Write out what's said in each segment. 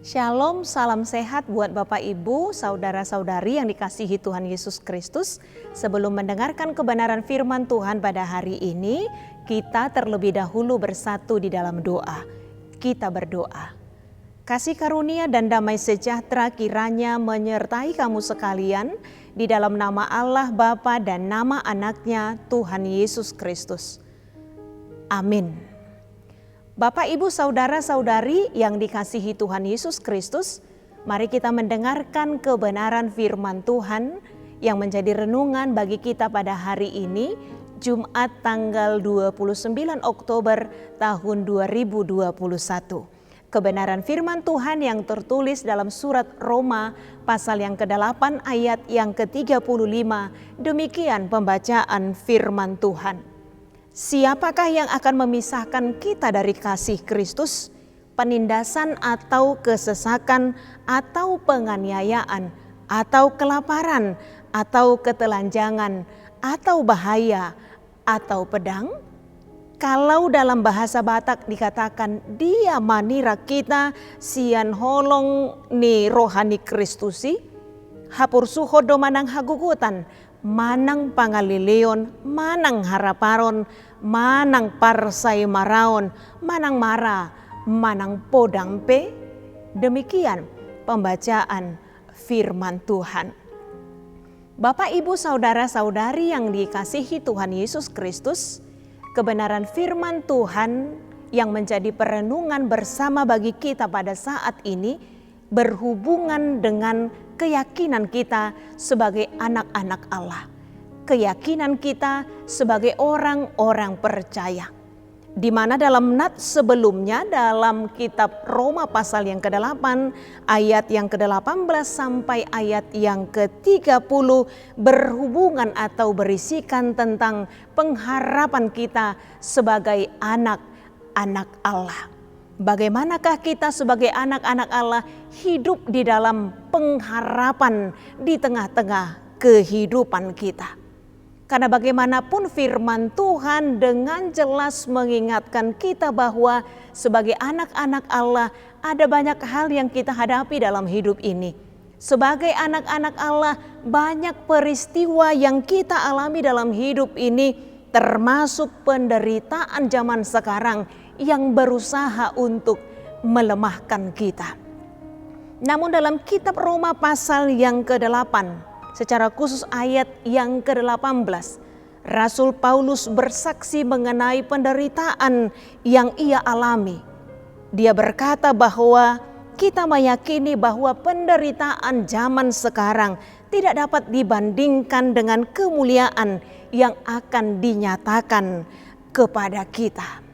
Shalom, salam sehat buat Bapak Ibu, saudara-saudari yang dikasihi Tuhan Yesus Kristus. Sebelum mendengarkan kebenaran firman Tuhan pada hari ini, kita terlebih dahulu bersatu di dalam doa. Kita berdoa. Kasih karunia dan damai sejahtera kiranya menyertai kamu sekalian di dalam nama Allah Bapa dan nama anaknya Tuhan Yesus Kristus. Amin. Bapak, Ibu, saudara-saudari yang dikasihi Tuhan Yesus Kristus, mari kita mendengarkan kebenaran firman Tuhan yang menjadi renungan bagi kita pada hari ini, Jumat tanggal 29 Oktober tahun 2021. Kebenaran firman Tuhan yang tertulis dalam surat Roma pasal yang ke-8 ayat yang ke-35, demikian pembacaan firman Tuhan. Siapakah yang akan memisahkan kita dari kasih Kristus? Penindasan atau kesesakan atau penganiayaan atau kelaparan atau ketelanjangan atau bahaya atau pedang? Kalau dalam bahasa Batak dikatakan dia manira kita sian holong ni rohani Kristusi, hapur suhodo manang hagugutan, manang pangalileon, manang haraparon, manang parsai maraon, manang mara, manang podampe. Demikian pembacaan firman Tuhan. Bapak, Ibu, saudara-saudari yang dikasihi Tuhan Yesus Kristus, kebenaran firman Tuhan yang menjadi perenungan bersama bagi kita pada saat ini berhubungan dengan keyakinan kita sebagai anak-anak Allah. Keyakinan kita sebagai orang-orang percaya. Di mana dalam nats sebelumnya dalam kitab Roma pasal yang ke-8 ayat yang ke-18 sampai ayat yang ke-30 berhubungan atau berisikan tentang pengharapan kita sebagai anak-anak Allah. Bagaimanakah kita sebagai anak-anak Allah hidup di dalam pengharapan di tengah-tengah kehidupan kita. Karena bagaimanapun firman Tuhan dengan jelas mengingatkan kita bahwa sebagai anak-anak Allah ada banyak hal yang kita hadapi dalam hidup ini. Sebagai anak-anak Allah banyak peristiwa yang kita alami dalam hidup ini, termasuk penderitaan zaman sekarang yang berusaha untuk melemahkan kita. Namun dalam kitab Roma pasal yang ke-8, secara khusus ayat yang ke-18, Rasul Paulus bersaksi mengenai penderitaan yang ia alami. Dia berkata bahwa kita meyakini bahwa penderitaan zaman sekarang tidak dapat dibandingkan dengan kemuliaan yang akan dinyatakan kepada kita.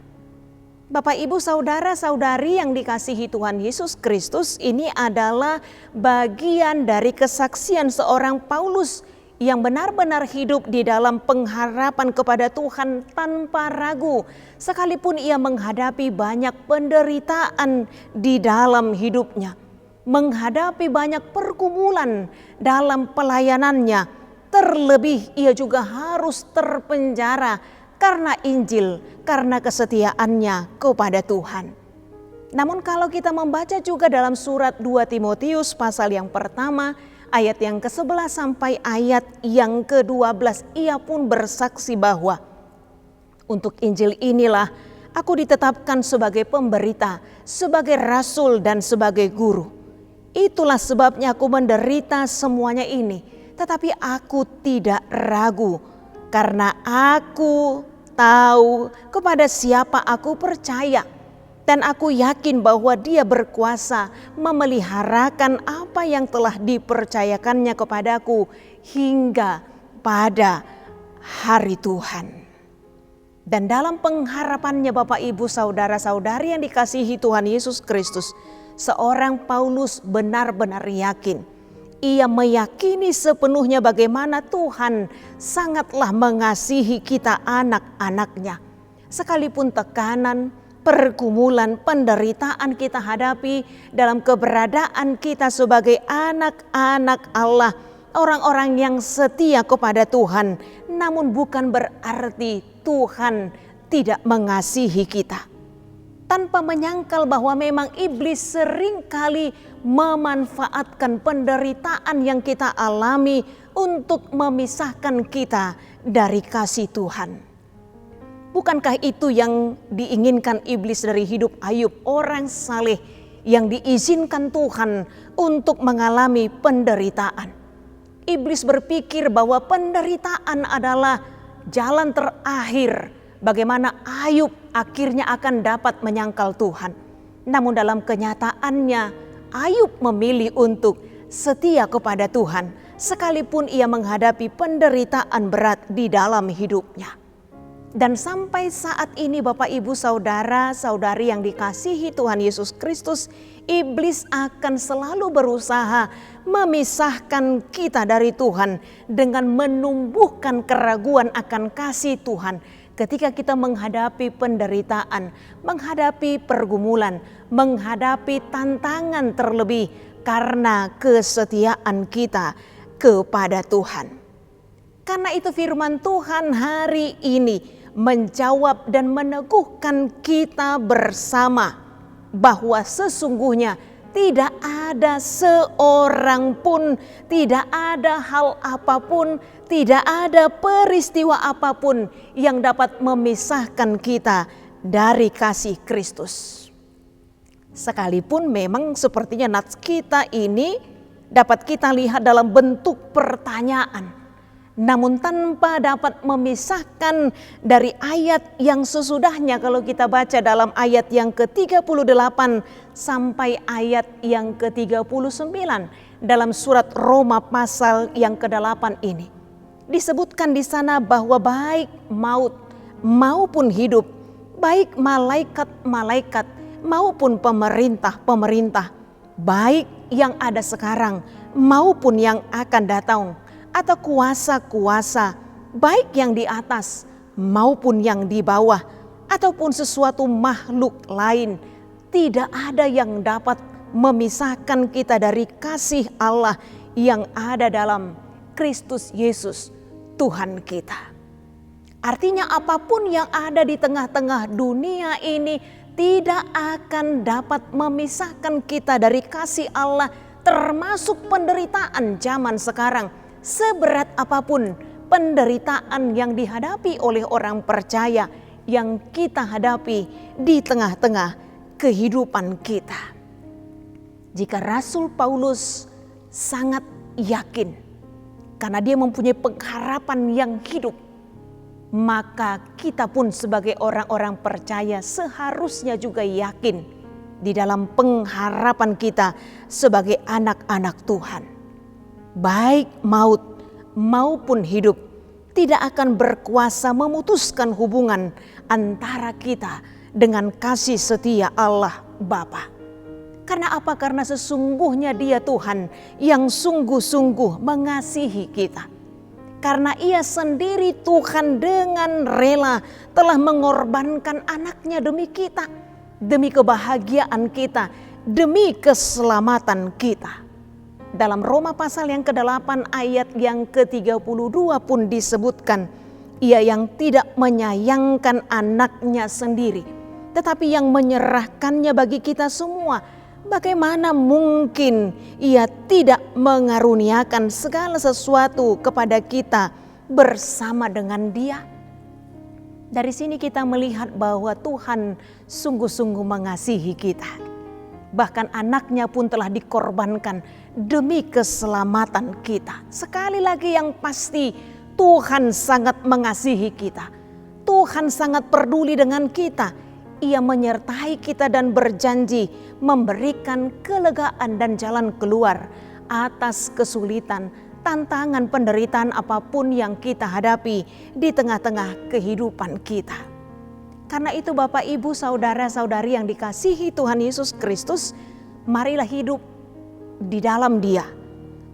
Bapak, Ibu, saudara-saudari yang dikasihi Tuhan Yesus Kristus, ini adalah bagian dari kesaksian seorang Paulus yang benar-benar hidup di dalam pengharapan kepada Tuhan tanpa ragu. Sekalipun ia menghadapi banyak penderitaan di dalam hidupnya, menghadapi banyak pergumulan dalam pelayanannya, terlebih ia juga harus terpenjara karena Injil, karena kesetiaannya kepada Tuhan. Namun kalau kita membaca juga dalam surat 2 Timotius pasal yang pertama, ayat yang ke-11 sampai ayat yang ke-12, ia pun bersaksi bahwa untuk Injil inilah aku ditetapkan sebagai pemberita, sebagai rasul dan sebagai guru. Itulah sebabnya aku menderita semuanya ini, tetapi aku tidak ragu karena aku tahu kepada siapa aku percaya, dan aku yakin bahwa Dia berkuasa memeliharakan apa yang telah dipercayakannya kepadaku hingga pada hari Tuhan. Dan dalam pengharapannya Bapak, Ibu, saudara-saudari yang dikasihi Tuhan Yesus Kristus, seorang Paulus benar-benar yakin. Ia meyakini sepenuhnya bagaimana Tuhan sangatlah mengasihi kita anak-anaknya. Sekalipun tekanan, pergumulan, penderitaan kita hadapi dalam keberadaan kita sebagai anak-anak Allah, orang-orang yang setia kepada Tuhan, namun bukan berarti Tuhan tidak mengasihi kita. tanpa menyangkal bahwa memang iblis seringkali memanfaatkan penderitaan yang kita alami untuk memisahkan kita dari kasih Tuhan. Bukankah itu yang diinginkan iblis dari hidup Ayub, orang saleh yang diizinkan Tuhan untuk mengalami penderitaan? Iblis berpikir bahwa penderitaan adalah jalan terakhir bagaimana Ayub akhirnya akan dapat menyangkal Tuhan. Namun dalam kenyataannya Ayub memilih untuk setia kepada Tuhan sekalipun ia menghadapi penderitaan berat di dalam hidupnya. Dan sampai saat ini Bapak Ibu saudara-saudari yang dikasihi Tuhan Yesus Kristus, iblis akan selalu berusaha memisahkan kita dari Tuhan dengan menumbuhkan keraguan akan kasih Tuhan. Ketika kita menghadapi penderitaan, menghadapi pergumulan, menghadapi tantangan terlebih karena kesetiaan kita kepada Tuhan. Karena itu firman Tuhan hari ini menjawab dan meneguhkan kita bersama bahwa sesungguhnya tidak ada seorang pun, tidak ada hal apapun, tidak ada peristiwa apapun yang dapat memisahkan kita dari kasih Kristus. Sekalipun memang sepertinya nats kita ini dapat kita lihat dalam bentuk pertanyaan, namun tanpa dapat memisahkan dari ayat yang sesudahnya. Kalau kita baca dalam ayat yang ke-38 sampai ayat yang ke-39 dalam surat Roma pasal yang ke-8 ini, disebutkan di sana bahwa baik maut maupun hidup, baik malaikat-malaikat maupun pemerintah-pemerintah, baik yang ada sekarang maupun yang akan datang, atau kuasa-kuasa, baik yang di atas maupun yang di bawah, ataupun sesuatu makhluk lain, tidak ada yang dapat memisahkan kita dari kasih Allah yang ada dalam Kristus Yesus Tuhan kita. Artinya apapun yang ada di tengah-tengah dunia ini tidak akan dapat memisahkan kita dari kasih Allah, termasuk penderitaan zaman sekarang. Seberat apapun penderitaan yang dihadapi oleh orang percaya yang kita hadapi di tengah-tengah kehidupan kita. Jika Rasul Paulus sangat yakin karena dia mempunyai pengharapan yang hidup, maka kita pun sebagai orang-orang percaya seharusnya juga yakin di dalam pengharapan kita sebagai anak-anak Tuhan. Baik maut maupun hidup tidak akan berkuasa memutuskan hubungan antara kita dengan kasih setia Allah Bapa. Karena apa? Karena sesungguhnya Dia Tuhan yang sungguh-sungguh mengasihi kita. Karena Ia sendiri Tuhan dengan rela telah mengorbankan anaknya demi kita, demi kebahagiaan kita, demi keselamatan kita. Dalam Roma pasal yang ke-8 ayat yang ke-32 pun disebutkan, Ia yang tidak menyayangkan anaknya sendiri, tetapi yang menyerahkannya bagi kita semua, bagaimana mungkin Ia tidak mengaruniakan segala sesuatu kepada kita bersama dengan Dia? Dari sini kita melihat bahwa Tuhan sungguh-sungguh mengasihi kita. Bahkan anaknya pun telah dikorbankan demi keselamatan kita. Sekali lagi yang pasti, Tuhan sangat mengasihi kita. Tuhan sangat peduli dengan kita. Ia menyertai kita dan berjanji memberikan kelegaan dan jalan keluar atas kesulitan, tantangan, penderitaan apapun yang kita hadapi di tengah-tengah kehidupan kita. Karena itu Bapak Ibu saudara-saudari yang dikasihi Tuhan Yesus Kristus, marilah hidup di dalam Dia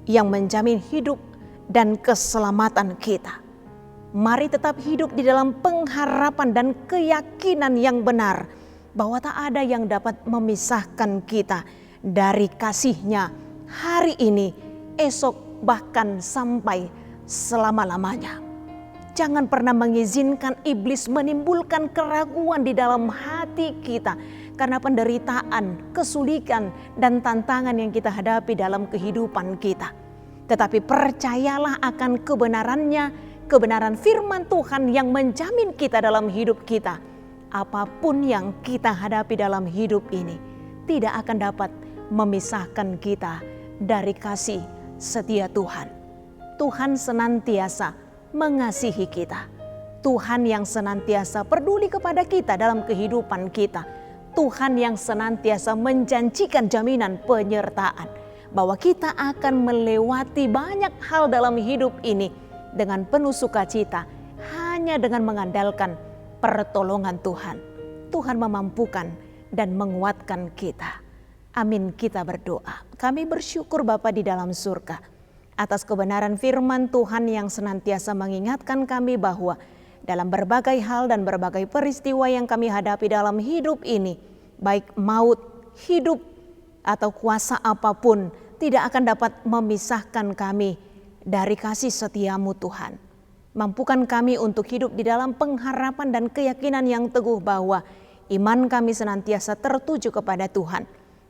yang menjamin hidup dan keselamatan kita. Mari tetap hidup di dalam pengharapan dan keyakinan yang benar bahwa tak ada yang dapat memisahkan kita dari kasih-Nya hari ini, esok, bahkan sampai selama-lamanya. Jangan pernah mengizinkan iblis menimbulkan keraguan di dalam hati kita. karena penderitaan, kesulitan, dan tantangan yang kita hadapi dalam kehidupan kita. Tetapi percayalah akan kebenarannya, kebenaran firman Tuhan yang menjamin kita dalam hidup kita. Apapun yang kita hadapi dalam hidup ini tidak akan dapat memisahkan kita dari kasih setia Tuhan. Tuhan senantiasa mengasihi kita. Tuhan yang senantiasa peduli kepada kita dalam kehidupan kita. Tuhan yang senantiasa menjanjikan jaminan penyertaan bahwa kita akan melewati banyak hal dalam hidup ini dengan penuh sukacita hanya dengan mengandalkan pertolongan Tuhan. Tuhan memampukan dan menguatkan kita. Amin, kita berdoa. Kami bersyukur Bapa di dalam surga atas kebenaran firman Tuhan yang senantiasa mengingatkan kami bahwa dalam berbagai hal dan berbagai peristiwa yang kami hadapi dalam hidup ini, baik maut, hidup, atau kuasa apapun, tidak akan dapat memisahkan kami dari kasih setiamu Tuhan. Mampukan kami untuk hidup di dalam pengharapan dan keyakinan yang teguh bahwa iman kami senantiasa tertuju kepada Tuhan.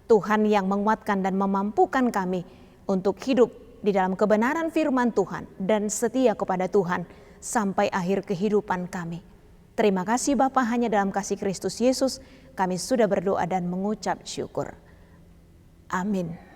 Tuhan yang menguatkan dan memampukan kami untuk hidup di dalam kebenaran firman Tuhan dan setia kepada Tuhan sampai akhir kehidupan kami. Terima kasih Bapa, hanya dalam kasih Kristus Yesus kami sudah berdoa dan mengucap syukur. Amin.